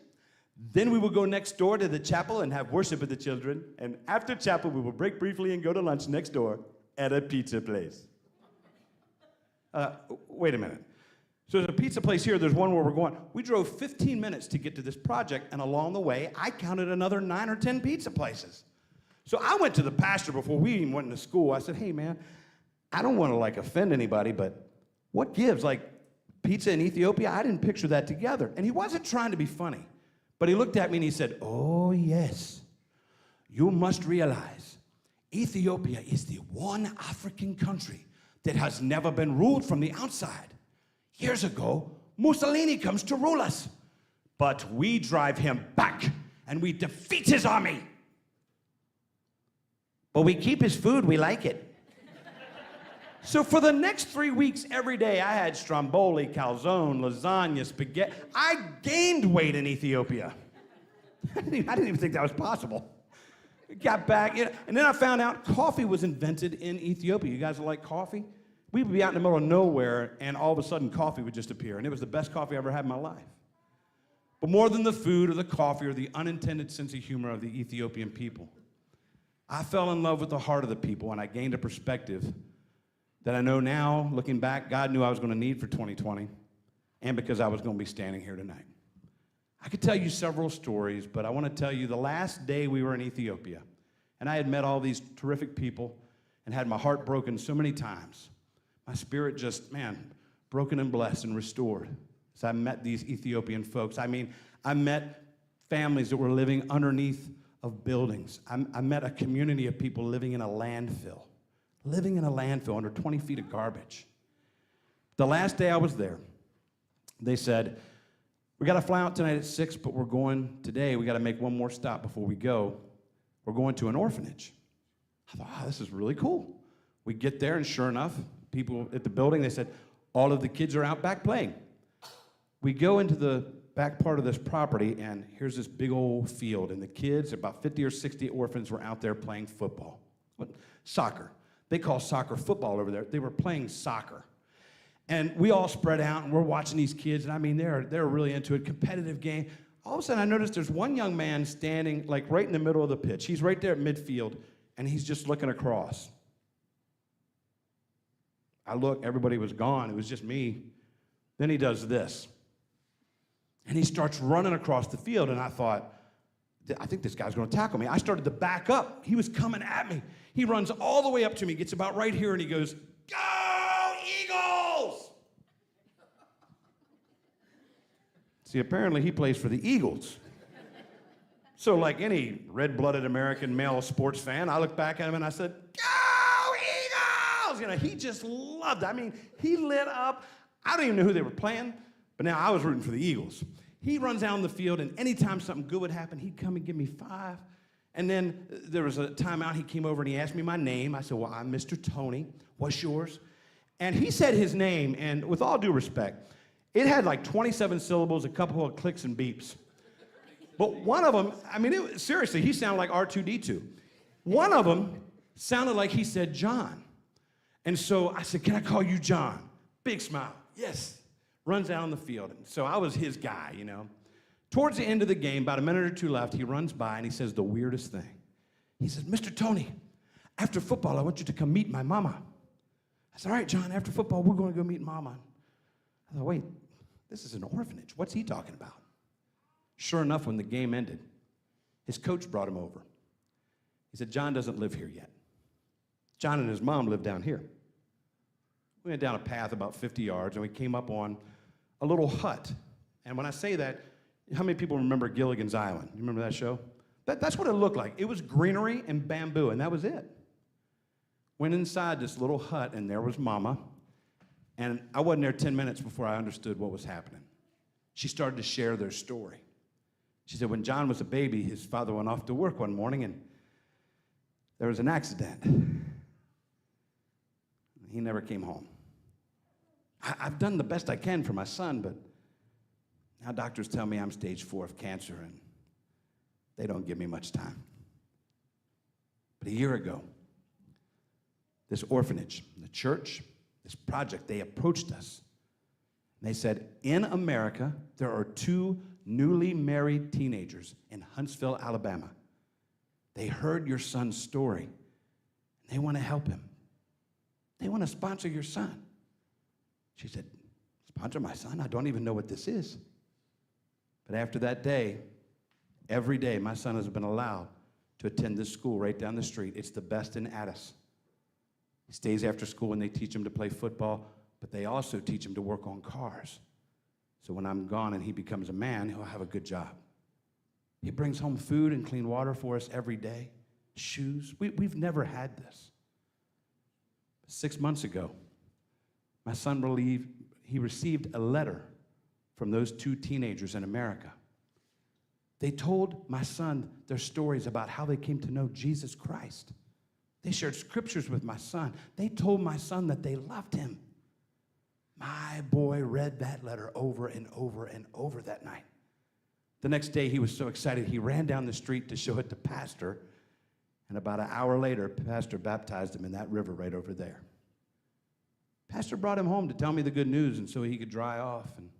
Then we will go next door to the chapel and have worship with the children. And after chapel, we will break briefly and go to lunch next door at a pizza place. Wait a minute. So there's a pizza place here. There's one where we're going. We drove 15 minutes to get to this project, and along the way, I counted another 9 or 10 pizza places. So I went to the pastor before we even went into school. I said, hey, man, I don't want to, like, offend anybody, but what gives? Like, pizza in Ethiopia? I didn't picture that together. And he wasn't trying to be funny. But he looked at me and he said, oh, yes, you must realize Ethiopia is the one African country that has never been ruled from the outside. Years ago, Mussolini comes to rule us, but we drive him back and we defeat his army. But we keep his food, we like it. So for the next 3 weeks, every day, I had stromboli, calzone, lasagna, spaghetti. I gained weight in Ethiopia. I didn't even think that was possible. Got back, and then I found out coffee was invented in Ethiopia. You guys like coffee? We would be out in the middle of nowhere, and all of a sudden, coffee would just appear, and it was the best coffee I ever had in my life. But more than the food or the coffee or the unintended sense of humor of the Ethiopian people, I fell in love with the heart of the people, and I gained a perspective that I know now, looking back, God knew I was going to need for 2020, and because I was going to be standing here tonight. I could tell you several stories, but I want to tell you the last day we were in Ethiopia, and I had met all these terrific people and had my heart broken so many times. My spirit just, man, broken and blessed and restored as I met these Ethiopian folks. I mean, I met families that were living underneath of buildings. I met a community of people living in a landfill under 20 feet of garbage. The last day I was there, they said, we got to fly out tonight at 6, but we're going today. We got to make one more stop before we go. We're going to an orphanage. I thought, oh, this is really cool. We get there, and sure enough, people at the building, they said, all of the kids are out back playing. We go into the back part of this property, and here's this big old field, and the kids, about 50 or 60 orphans, were out there playing football. Soccer. They call soccer football over there. They were playing soccer. And we all spread out, and we're watching these kids, and I mean, they're really into it, competitive game. All of a sudden, I noticed there's one young man standing, like, right in the middle of the pitch. He's right there at midfield, and he's just looking across. I look, everybody was gone. It was just me. Then he does this. And he starts running across the field, and I thought, I think this guy's going to tackle me. I started to back up. He was coming at me. He runs all the way up to me, gets about right here, and he goes, "Go Eagles!" See, apparently he plays for the Eagles. So like any red-blooded American male sports fan, I looked back at him and I said, "Go Eagles!" You know, he just loved it. I mean, he lit up. I don't even know who they were playing, but now I was rooting for the Eagles. He runs down the field, and anytime something good would happen, he'd come and give me 5. And then there was a timeout. He came over and he asked me my name. I said, "Well, I'm Mr. Tony. What's yours?" And he said his name, and with all due respect, it had like 27 syllables, a couple of clicks and beeps. But one of them, I mean, seriously, he sounded like R2-D2. One of them sounded like he said John. And so I said, "Can I call you John?" Big smile. "Yes." Runs out on the field. And so I was his guy, you know. Towards the end of the game, about a minute or two left, he runs by and he says the weirdest thing. He says, "Mr. Tony, after football, I want you to come meet my mama." I said, "All right, John, after football, we're going to go meet mama." I thought, wait, this is an orphanage. What's he talking about? Sure enough, when the game ended, his coach brought him over. He said, "John doesn't live here yet. John and his mom live down here." We went down a path about 50 yards, and we came up on a little hut. And when I say that, how many people remember Gilligan's Island? You remember that show? That's what it looked like. It was greenery and bamboo, and that was it. Went inside this little hut, and there was Mama. And I wasn't there 10 minutes before I understood what was happening. She started to share their story. She said when John was a baby, his father went off to work one morning, and there was an accident. He never came home. I've done the best I can for my son, but now doctors tell me I'm stage 4 of cancer, and they don't give me much time. But a year ago, this orphanage, the church, this project, they approached us. And they said, "In America, there are 2 newly married teenagers in Huntsville, Alabama. They heard your son's story, and they want to help him. They want to sponsor your son." She said, "Sponsor my son? I don't even know what this is." But after that day, every day, my son has been allowed to attend this school right down the street. It's the best in Addis. He stays after school and they teach him to play football, but they also teach him to work on cars. So when I'm gone and he becomes a man, he'll have a good job. He brings home food and clean water for us every day, shoes. We've never had this. 6 months ago, my son received a letter from those 2 teenagers in America. They told my son their stories about how they came to know Jesus Christ. They shared scriptures with my son. They told my son that they loved him. My boy read that letter over and over and over that night. The next day, he was so excited, he ran down the street to show it to Pastor, and about an hour later, Pastor baptized him in that river right over there. Pastor brought him home to tell me the good news, and so he could dry off. And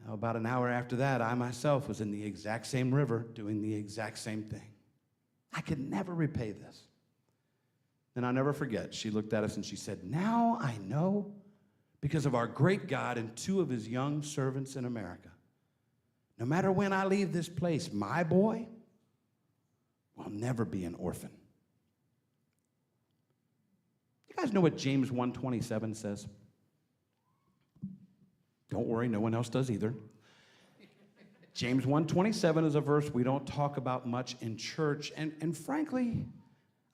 about an hour after that, I myself was in the exact same river doing the exact same thing. I could never repay this. And I'll never forget, she looked at us and she said, "Now I know, because of our great God and 2 of his young servants in America, no matter when I leave this place, my boy will never be an orphan." You guys know what James 1:27 says? Don't worry, no one else does either. James 1:27 is a verse we don't talk about much in church, and frankly,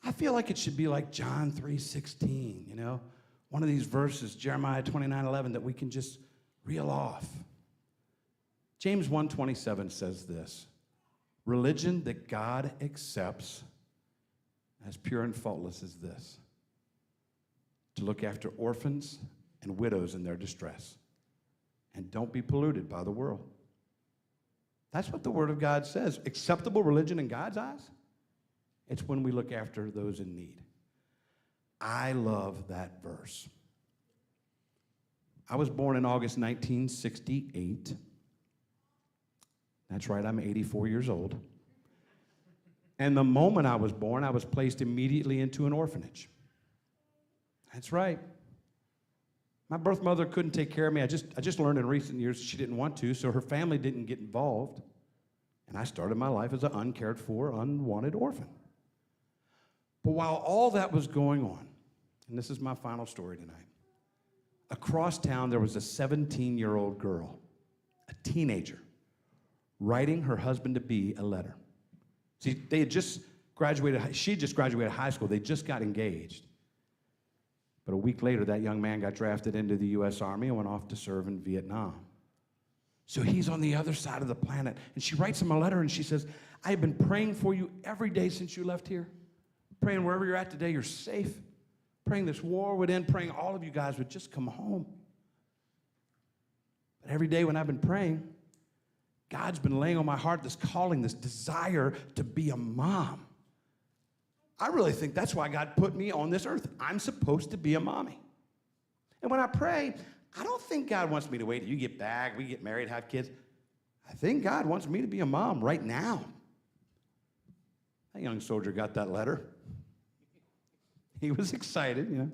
I feel like it should be like John 3:16, you know? One of these verses, Jeremiah 29:11, that we can just reel off. James 1:27 says this: "Religion that God accepts as pure and faultless as this, to look after orphans and widows in their distress, and don't be polluted by the world." That's what the Word of God says. Acceptable religion in God's eyes? It's when we look after those in need. I love that verse. I was born in August 1968. That's right, I'm 84 years old. And the moment I was born, I was placed immediately into an orphanage. That's right. My birth mother couldn't take care of me. I just learned in recent years she didn't want to, so her family didn't get involved. And I started my life as an uncared for, unwanted orphan. But while all that was going on, and this is my final story tonight, across town there was a 17-year-old girl, a teenager, writing her husband-to-be a letter. See, they had just graduated, she had just graduated high school. They just got engaged. But a week later, that young man got drafted into the U.S. Army and went off to serve in Vietnam. So he's on the other side of the planet. And she writes him a letter and she says, I have been praying for you every day since you left here. Praying wherever you're at today, you're safe. Praying this war would end. Praying all of you guys would just come home. But every day when I've been praying, God's been laying on my heart this calling, this desire to be a mom. I really think that's why God put me on this earth. I'm supposed to be a mommy. And when I pray, I don't think God wants me to wait till you get back, we get married, have kids. I think God wants me to be a mom right now. That young soldier got that letter. He was excited, you know.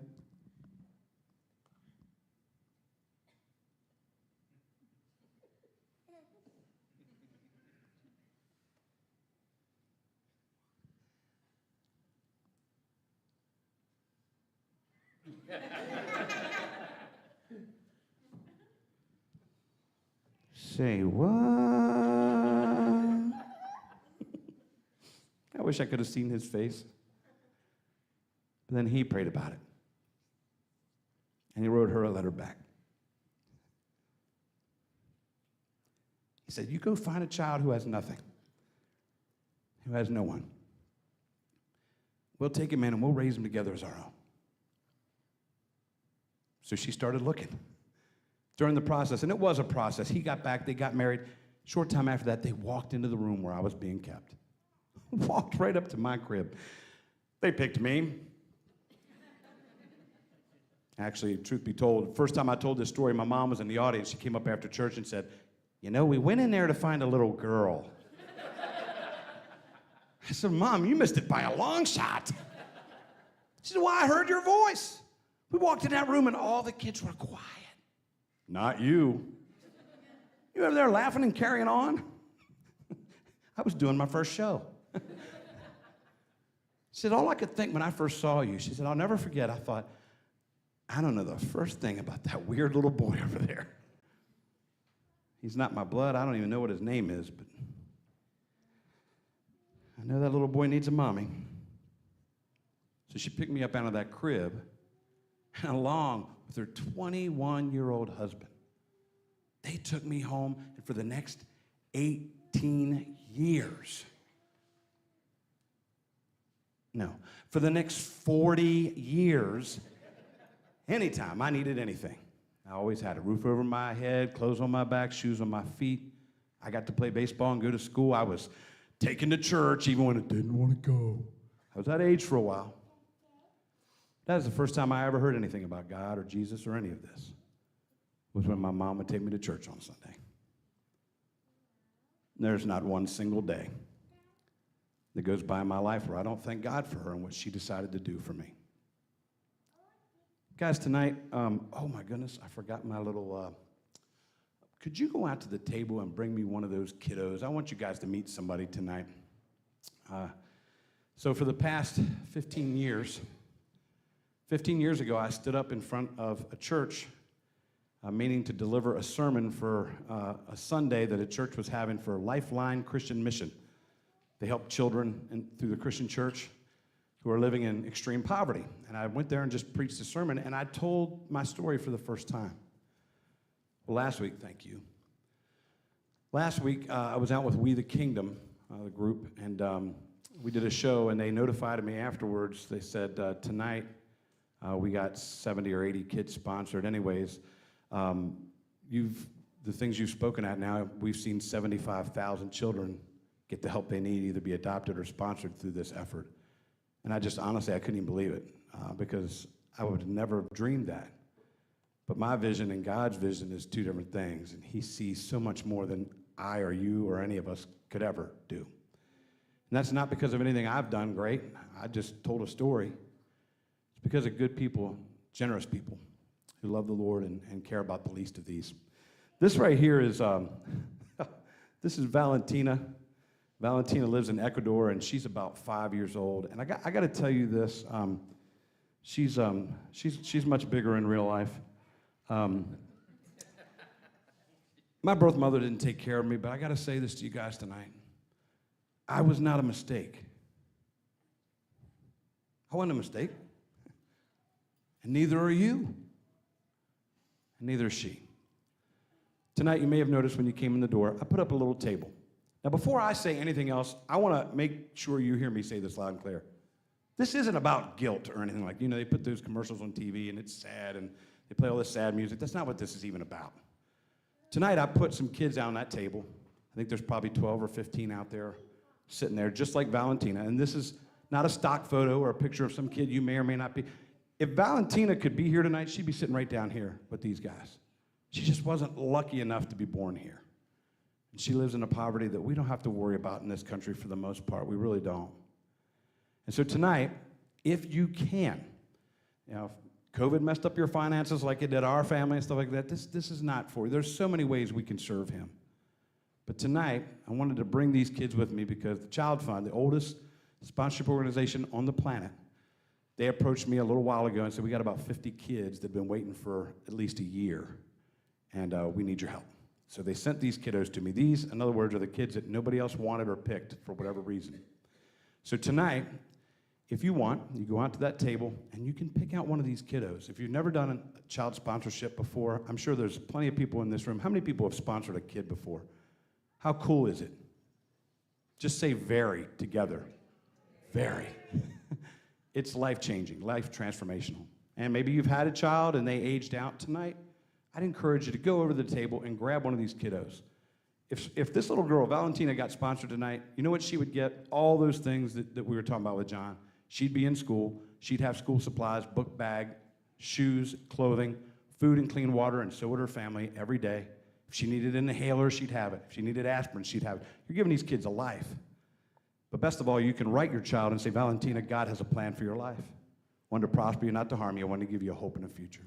Say what? I wish I could have seen his face. But then he prayed about it. And he wrote her a letter back. He said, you go find a child who has nothing, who has no one. We'll take him in and we'll raise him together as our own. So she started looking during the process, and it was a process. He got back, they got married. Short time after that, they walked into the room where I was being kept. Walked right up to my crib. They picked me. Actually, truth be told, first time I told this story, my mom was in the audience. She came up after church and said, you know, we went in there to find a little girl. I said, Mom, you missed it by a long shot. She said, well, I heard your voice. We walked in that room and all the kids were quiet. Not you. You over there laughing and carrying on? I was doing my first show. She said, all I could think when I first saw you, she said, I'll never forget, I thought, I don't know the first thing about that weird little boy over there. He's not my blood. I don't even know what his name is, but I know that little boy needs a mommy. So she picked me up out of that crib, and along with her 21-year-old husband, they took me home, and for the next 18 years, no, for the next 40 years, anytime I needed anything, I always had a roof over my head, clothes on my back, shoes on my feet. I got to play baseball and go to school. I was taken to church even when I didn't want to go. I was that age for a while. That was the first time I ever heard anything about God or Jesus or any of this, was when my mom would take me to church on Sunday. There's not one single day that goes by in my life where I don't thank God for her and what she decided to do for me. Guys, tonight, oh my goodness, I forgot my little, could you go out to the table and bring me one of those kiddos? I want you guys to meet somebody tonight. So for the past 15 years ago, I stood up in front of a church, meaning to deliver a sermon for a Sunday that a church was having for Lifeline Christian Mission. They help children through the Christian church who are living in extreme poverty. And I went there and just preached a sermon, and I told my story for the first time. Well, last week, thank you. Last week, I was out with We the Kingdom, the group, and we did a show, and they notified me afterwards. They said, tonight, we got 70 or 80 kids sponsored. Anyways, the things you've spoken at now, we've seen 75,000 children get the help they need, either be adopted or sponsored through this effort. And I just, honestly, I couldn't even believe it because I would have never dreamed that. But my vision and God's vision is two different things, and he sees so much more than I or you or any of us could ever do. And that's not because of anything I've done great. I just told a story. It's because of good people, generous people, who love the Lord and care about the least of these. This right here is, this is Valentina. Valentina lives in Ecuador, and she's about 5 years old. And I got to tell you this, she's much bigger in real life. My birth mother didn't take care of me, but I got to say this to you guys tonight. I was not a mistake. I wasn't a mistake. And neither are you. And neither is she. Tonight, you may have noticed when you came in the door, I put up a little table. Now, before I say anything else, I want to make sure you hear me say this loud and clear. This isn't about guilt or anything like, they put those commercials on TV and it's sad and they play all this sad music. That's not what this is even about. Tonight, I put some kids out on that table. I think there's probably 12 or 15 out there sitting there, just like Valentina. And this is not a stock photo or a picture of some kid you may or may not be. If Valentina could be here tonight, she'd be sitting right down here with these guys. She just wasn't lucky enough to be born here. And she lives in a poverty that we don't have to worry about in this country for the most part. We really don't. And so tonight, if you can, if COVID messed up your finances like it did our family and stuff like that, this is not for you. There's so many ways we can serve him. But tonight, I wanted to bring these kids with me because the Child Fund, the oldest sponsorship organization on the planet, they approached me a little while ago and said, we got about 50 kids that have been waiting for at least a year, and we need your help. So they sent these kiddos to me. These, in other words, are the kids that nobody else wanted or picked for whatever reason. So tonight, if you want, you go out to that table and you can pick out one of these kiddos. If you've never done a child sponsorship before, I'm sure there's plenty of people in this room. How many people have sponsored a kid before? How cool is it? Just say very together. Very. It's life-changing, life-transformational. And maybe you've had a child and they aged out tonight. I'd encourage you to go over to the table and grab one of these kiddos. If this little girl, Valentina, got sponsored tonight, you know what she would get? All those things that we were talking about with John. She'd be in school. She'd have school supplies, book bag, shoes, clothing, food and clean water, and so would her family every day. If she needed an inhaler, she'd have it. If she needed aspirin, she'd have it. You're giving these kids a life. But best of all, you can write your child and say, Valentina, God has a plan for your life. One to prosper you, not to harm you, one to give you a hope in the future.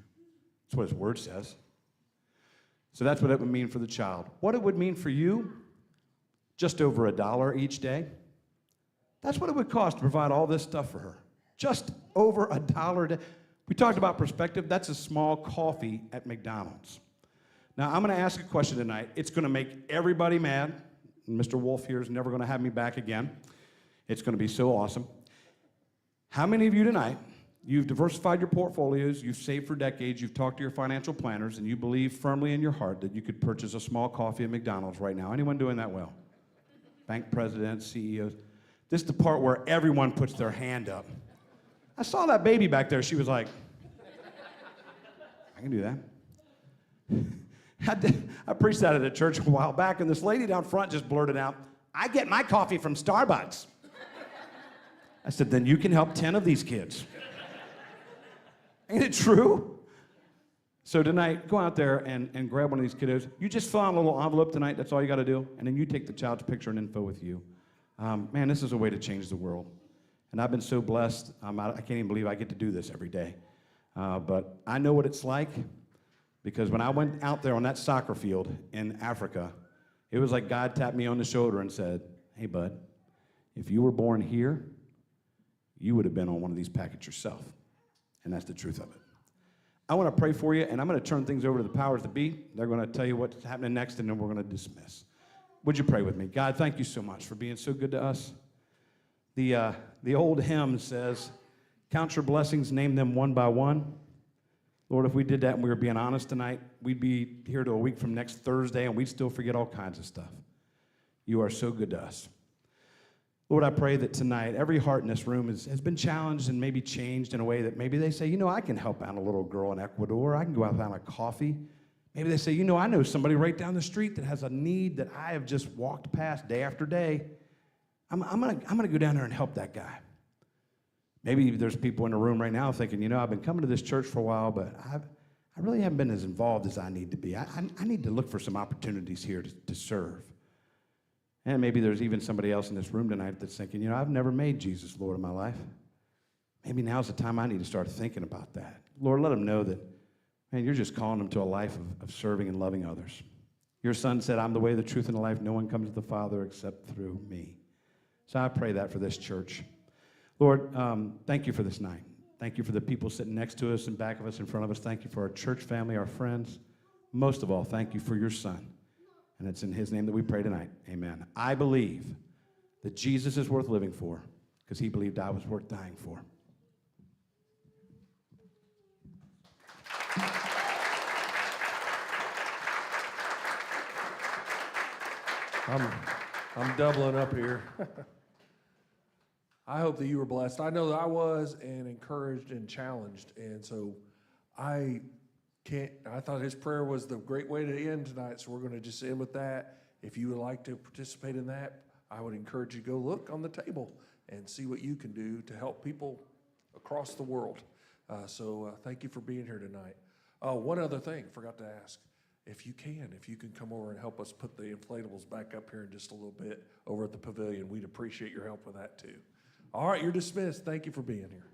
That's what his word says. So that's what it would mean for the child. What it would mean for you, just over $1 each day. That's what it would cost to provide all this stuff for her. Just over $1 a day. We talked about perspective. That's a small coffee at McDonald's. Now, I'm going to ask a question tonight. It's going to make everybody mad. Mr. Wolf here is never going to have me back again. It's going to be so awesome. How many of you tonight, you've diversified your portfolios, you've saved for decades, you've talked to your financial planners, and you believe firmly in your heart that you could purchase a small coffee at McDonald's right now? Anyone doing that well? Bank presidents, CEOs. This is the part where everyone puts their hand up. I saw that baby back there. She was like, I can do that. I preached that at a church a while back, and this lady down front just blurted out, I get my coffee from Starbucks. I said, then you can help 10 of these kids. Ain't it true? So tonight, go out there and grab one of these kiddos. You just fill out a little envelope tonight. That's all you got to do. And then you take the child's picture and info with you. Man, this is a way to change the world. And I've been so blessed. I can't even believe I get to do this every day. But I know what it's like, because when I went out there on that soccer field in Africa, it was like God tapped me on the shoulder and said, hey, bud, if you were born here, you would have been on one of these packets yourself. And that's the truth of it. I want to pray for you, and I'm going to turn things over to the powers that be. They're going to tell you what's happening next, and then we're going to dismiss. Would you pray with me? God, thank you so much for being so good to us. The old hymn says, count your blessings, name them one by one. Lord, if we did that and we were being honest tonight, we'd be here till a week from next Thursday, and we'd still forget all kinds of stuff. You are so good to us. Lord, I pray that tonight every heart in this room has been challenged and maybe changed in a way that maybe they say, I can help out a little girl in Ecuador. I can go out on a coffee. Maybe they say, I know somebody right down the street that has a need that I have just walked past day after day. I'm gonna go down there and help that guy. Maybe there's people in the room right now thinking, I've been coming to this church for a while, but I really haven't been as involved as I need to be. I need to look for some opportunities here to serve. And maybe there's even somebody else in this room tonight that's thinking, I've never made Jesus Lord of my life. Maybe now's the time I need to start thinking about that. Lord, let them know that, Man, you're just calling them to a life of serving and loving others. Your son said, I'm the way, the truth, and the life. No one comes to the Father except through me. So I pray that for this church. Lord, thank you for this night. Thank you for the people sitting next to us and back of us, in front of us. Thank you for our church family, our friends. Most of all, thank you for your son. And it's in his name that we pray tonight. Amen. I believe that Jesus is worth living for because he believed I was worth dying for. I'm doubling up here. I hope that you were blessed. I know that I was, and encouraged and challenged. And so I thought his prayer was the great way to end tonight. So we're going to just end with that. If you would like to participate in that, I would encourage you to go look on the table and see what you can do to help people across the world. So thank you for being here tonight. Oh, one other thing, forgot to ask. If you can come over and help us put the inflatables back up here in just a little bit over at the pavilion, we'd appreciate your help with that too. All right, you're dismissed. Thank you for being here.